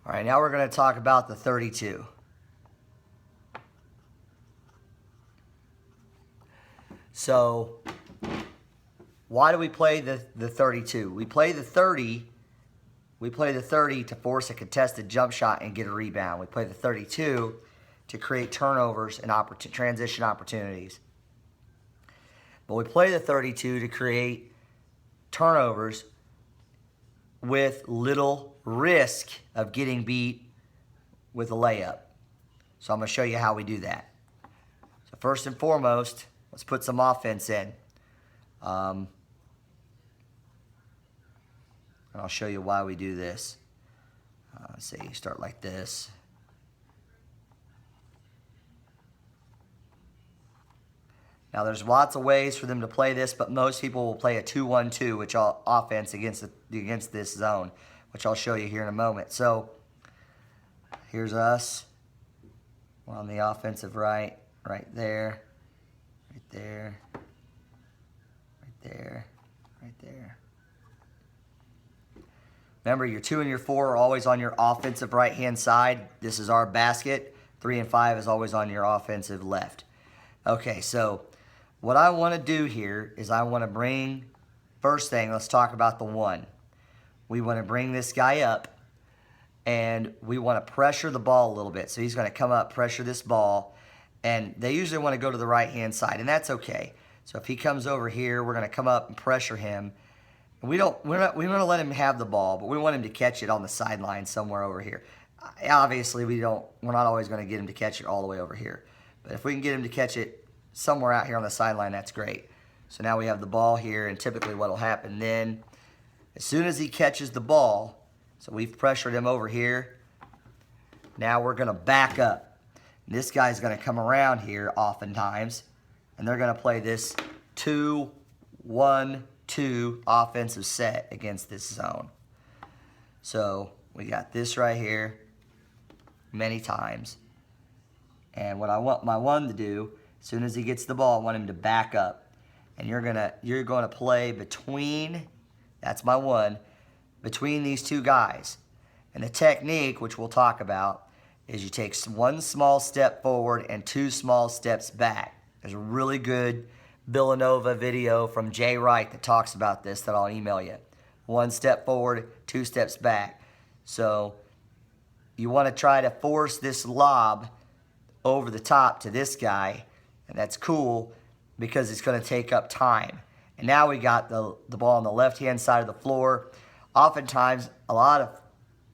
All right, now we're going to talk about the 32. So, why do we play the 32? We play the 30 to force a contested jump shot and get a rebound. We play the 32 to create turnovers and transition opportunities. But we play the 32 to create turnovers with little risk of getting beat with a layup. So I'm going to show you how we do that. So first and foremost, let's put some offense in. And I'll show you why we do this. Let's see, start like this. Now there's lots of ways for them to play this, but most people will play a 2-1-2, which offense against this zone, which I'll show you here in a moment. So here's us. We're on the offensive right there, right there, right there, right there. Remember, your 2 and your 4 are always on your offensive right-hand side. This is our basket. 3 and 5 is always on your offensive left. Okay, so what I want to do here is I want to bring, first thing, let's talk about the 1. We want to bring this guy up, and we want to pressure the ball a little bit. So he's going to come up, pressure this ball, and they usually want to go to the right-hand side, and that's okay. So if he comes over here, we're going to come up and pressure him. We want to let him have the ball, but we want him to catch it on the sideline somewhere over here. Obviously, we're not always going to get him to catch it all the way over here. But if we can get him to catch it somewhere out here on the sideline, that's great. So now we have the ball here, and typically what will happen then, as soon as he catches the ball, so we've pressured him over here, now we're going to back up. This guy's going to come around here oftentimes, and they're going to play this 2-1-2 offensive set against this zone. So we got this right here many times. And what I want my 1 to do, as soon as he gets the ball, I want him to back up. And you're gonna play between, that's my 1, between these 2 guys. And the technique, which we'll talk about, is you take 1 small step forward and 2 small steps back. There's a really good Villanova video from Jay Wright that talks about this that I'll email you. 1 step forward, 2 steps back. So you want to try to force this lob over the top to this guy, and that's cool because it's going to take up time. And now we got the ball on the left-hand side of the floor. Oftentimes, a lot of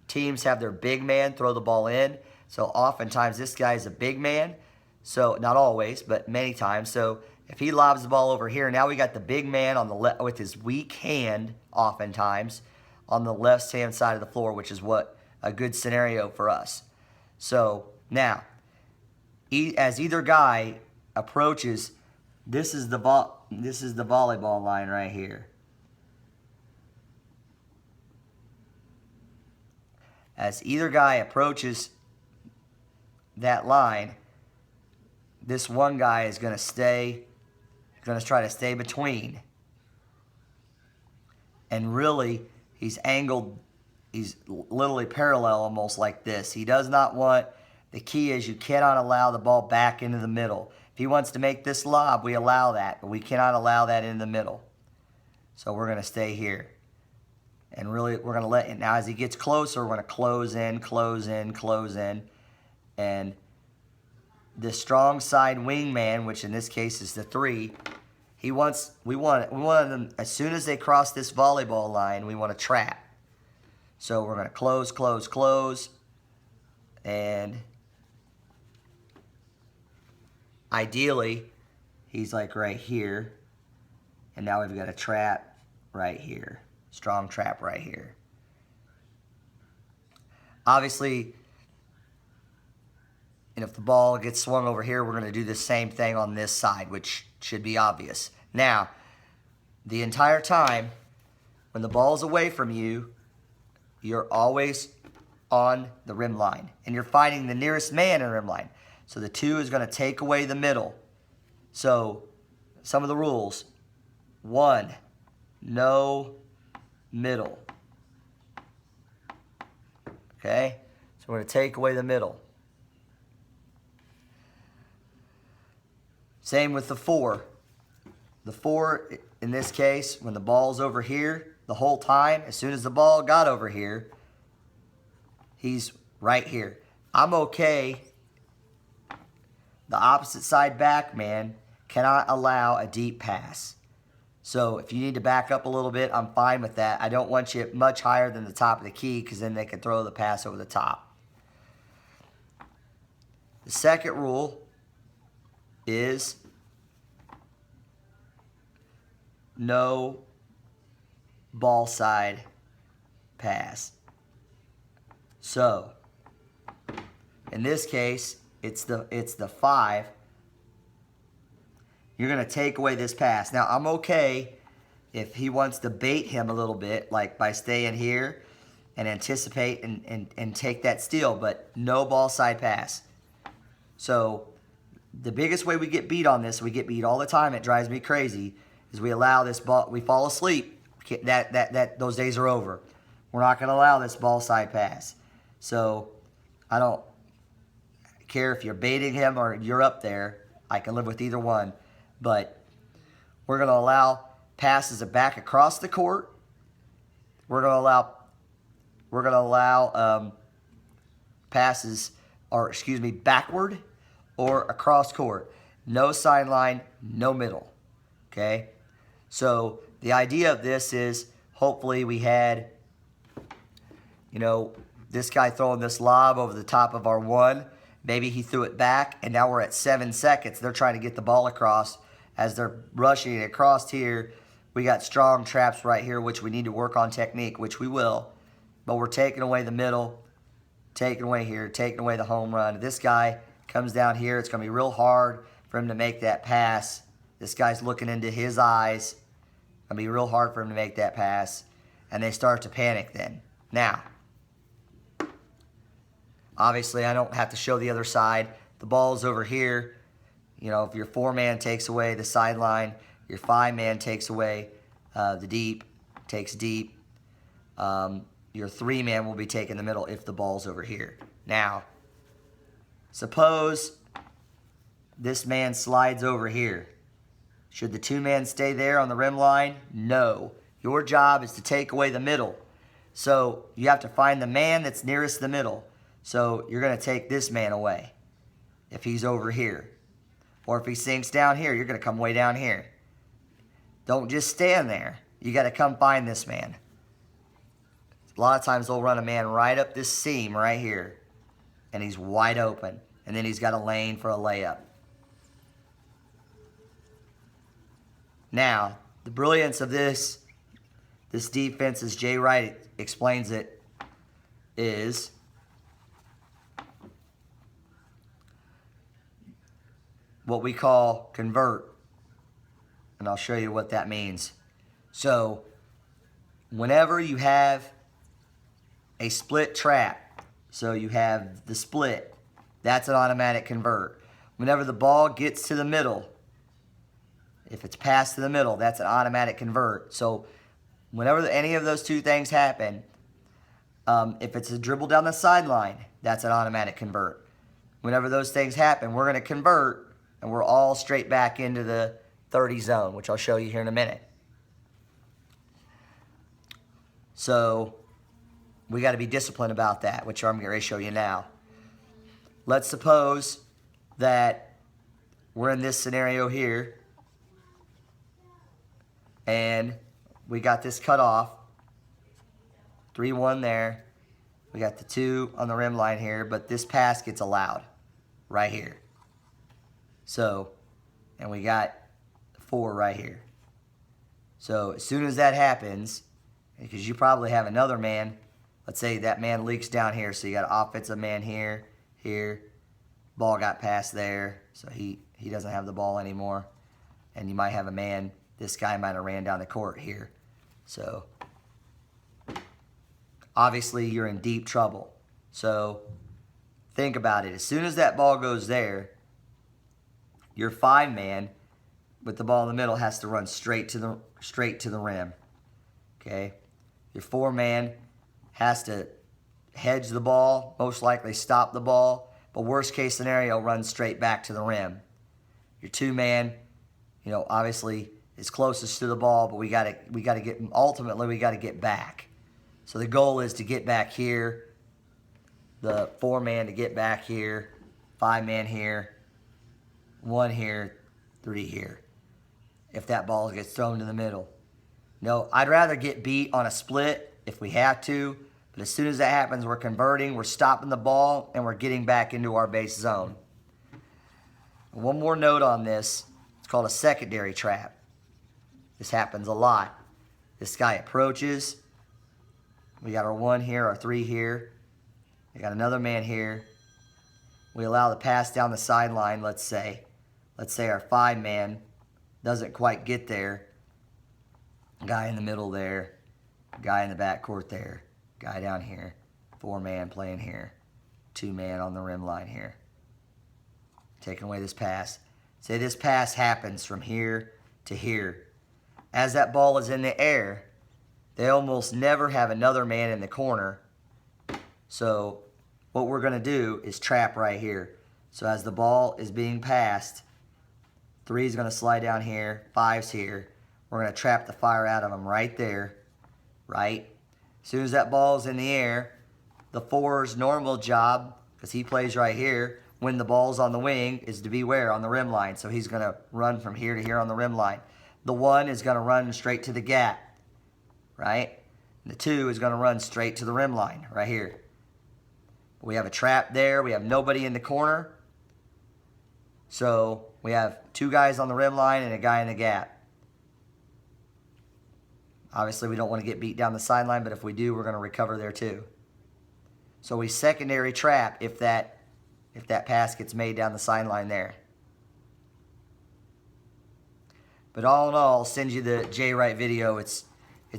teams have their big man throw the ball in. So oftentimes, this guy is a big man. So not always, but many times. So if he lobs the ball over here, now we got the big man on the left with his weak hand, oftentimes, on the left-hand side of the floor, which is what a good scenario for us. So now, as either guy approaches, this is the volleyball line right here. As either guy approaches that line, this 1 guy is going to try to stay between. And really, he's angled, he's literally parallel almost like this. He does not want, the key is you cannot allow the ball back into the middle. If he wants to make this lob, we allow that, but we cannot allow that in the middle. So we're going to stay here. And really, we're going to let him, now as he gets closer, we're going to close in, close in, close in. And the strong side wingman, which in this case is the 3, we want them, as soon as they cross this volleyball line, we want to trap. So we're going to close, close, close. And ideally, he's like right here. And now we've got a trap right here. Strong trap right here. Obviously, and if the ball gets swung over here, we're going to do the same thing on this side, which should be obvious. Now, the entire time, when the ball's away from you, you're always on the rim line. And you're finding the nearest man in the rim line. So the 2 is going to take away the middle. So, some of the rules. 1, no middle. Okay? So we're going to take away the middle. Same with the 4. The 4, in this case, when the ball's over here, the whole time, as soon as the ball got over here, he's right here. I'm okay. The opposite side back man cannot allow a deep pass. So if you need to back up a little bit, I'm fine with that. I don't want you much higher than the top of the key because then they can throw the pass over the top. The second rule is no ball side pass. So in this case, it's the 5. You're going to take away this pass. Now, I'm okay if he wants to bait him a little bit, like by staying here and anticipate and take that steal, but no ball side pass. So the biggest way we get beat on this, we get beat all the time, it drives me crazy, is we allow this ball, we fall asleep. Those days are over. We're not going to allow this ball side pass. So I don't care if you're baiting him or you're up there. I can live with either one. But we're going to allow passes back across the court. We're going to allow passes, or excuse me, backward or across court. No sideline, no middle. Okay? So the idea of this is hopefully we had, you know, this guy throwing this lob over the top of our 1. Maybe he threw it back, and now we're at 7 seconds. They're trying to get the ball across. As they're rushing it across here, we got strong traps right here, which we need to work on technique, which we will. But we're taking away the middle, taking away here, taking away the home run. This guy comes down here. It's going to be real hard for him to make that pass. This guy's looking into his eyes. It's going to be real hard for him to make that pass. And they start to panic then. Now, obviously, I don't have to show the other side. The ball's over here. You know, if your 4-man takes away the sideline, your 5-man takes away the deep, takes deep. Your 3-man will be taking the middle if the ball's over here. Now, suppose this man slides over here. Should the 2-man stay there on the rim line? No. Your job is to take away the middle. So you have to find the man that's nearest the middle. So you're going to take this man away if he's over here. Or if he sinks down here, you're going to come way down here. Don't just stand there. You got to come find this man. A lot of times they'll run a man right up this seam right here. And he's wide open. And then he's got a lane for a layup. Now, the brilliance of this defense, as Jay Wright explains it, is what we call convert. And I'll show you what that means. So, whenever you have a split trap, so you have the split, that's an automatic convert. Whenever the ball gets to the middle, if it's passed to the middle, that's an automatic convert. So, whenever any of those two things happen, if it's a dribble down the sideline, that's an automatic convert. Whenever those things happen, we're going to convert, and we're all straight back into the 30 zone, which I'll show you here in a minute. So we got to be disciplined about that, which I'm going to show you now. Let's suppose that we're in this scenario here, and we got this cut off. 3-1 there. We got the 2 on the rim line here, but this pass gets allowed right here. So, and we got 4 right here. So as soon as that happens, because you probably have another man, let's say that man leaks down here, so you got an offensive man here, ball got passed there, so he doesn't have the ball anymore. And you might have a man, this guy might have ran down the court here. So obviously you're in deep trouble. So think about it. As soon as that ball goes there, your 5-man with the ball in the middle has to run straight to the rim. Okay? Your 4-man has to hedge the ball, most likely stop the ball, but worst case scenario, run straight back to the rim. Your two-man, obviously is closest to the ball, but we got to get back. So the goal is to get back here, the 4-man to get back here, 5-man here, 1 here, 3 here. If that ball gets thrown to the middle. No, I'd rather get beat on a split if we have to, but as soon as that happens, we're converting, we're stopping the ball, and we're getting back into our base zone. One more note on this. It's called a secondary trap. This happens a lot. This guy approaches. We got our 1 here, our 3 here. We got another man here. We allow the pass down the sideline, let's say. Let's say our 5-man doesn't quite get there. Guy in the middle there. Guy in the backcourt there. Guy down here. 4-man playing here. 2-man on the rim line here. Taking away this pass. Say this pass happens from here to here. As that ball is in the air, they almost never have another man in the corner. So what we're going to do is trap right here. So as the ball is being passed, 3 is going to slide down here, 5's here. We're going to trap the fire out of them right there, right? As soon as that ball is in the air, the 4's normal job, because he plays right here, when the ball's on the wing, is to be where? On the rim line. So he's going to run from here to here on the rim line. The 1 is going to run straight to the gap, right? And the 2 is going to run straight to the rim line right here. We have a trap there. We have nobody in the corner. So we have 2 guys on the rim line and a guy in the gap. Obviously, we don't want to get beat down the sideline, but if we do, we're going to recover there too. So we secondary trap if that pass gets made down the sideline there. But all in all, I'll send you the Jay Wright video. It's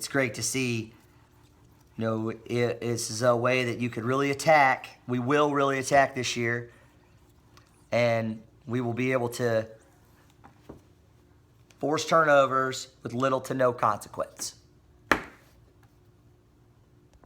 great to see. This is a way that you could really attack. We will really attack this year. And we will be able to force turnovers with little to no consequence.